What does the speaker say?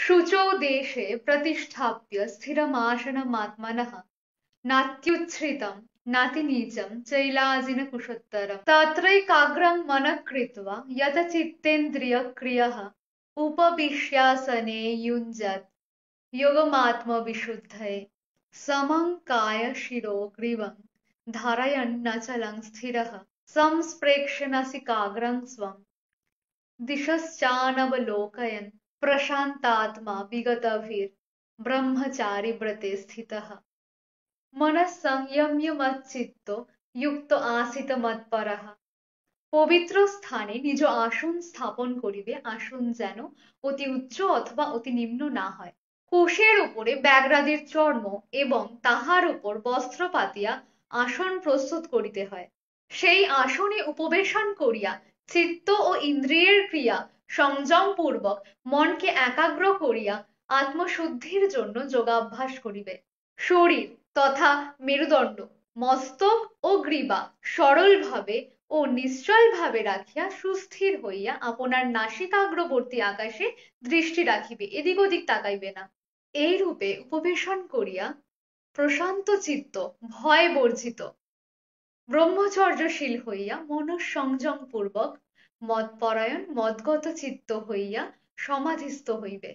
शुचौ देशे प्रतिष्ठाप्य स्थिरमासनमात्मनः नात्युच्छ्रितं नातिनीचं चैलाजिनकुशोत्तरम् तत्रैकाग्रं मनः कृत्वा यतचित्तेन्द्रियक्रियः उपविश्यासने युञ्जत् योगमात्मविशुद्धये समं कायशिरो ग्रीवं धारयन्नचलं स्थिरः संस्प्रेक्ष्य नासिकाग्रं स्वं दिशश्चानवलोकयन् प्रशान्तात्मा विगतभिर्ब्रह्मचारी व्रते स्थितः मनः संयम्य मच्चित्तो युक्त आसीत मत्पরः পবিত্র স্থানে নিজ আসন স্থাপন করিবে আসন যেন অতি উচ্চ অথবা অতি নিম্ন না হয় কোষের উপরে ব্যাঘ্রাদির চর্ম এবং তাহার উপর বস্ত্র পাতিয়া আসন প্রস্তুত করিতে হয় সেই আসনে উপবেশন করিয়া চিত্ত ও ইন্দ্রিয়ের ক্রিয়া সংযম পূর্বক মনকে একাগ্র করিয়া আত্মশুদ্ধির জন্য যোগাভ্যাস করিবে শরীর তথা মেরুদণ্ড মস্তক ও গ্রীবা সরলভাবে ও নিশ্চলভাবে রাখিয়া সুস্থির হইয়া আপনার নাসিকাগ্রবর্তী আকাশে দৃষ্টি রাখিবে এদিক ওদিক তাকাইবে না এইরূপে উপবেশন করিয়া প্রশান্ত চিত্ত ভয় বর্জিত ব্রহ্মচর্যশীল হইয়া মনঃসংযম পূর্বক মদপরায়ণ মদগত চিত্ত হইয়া সমাধিস্থ হইবে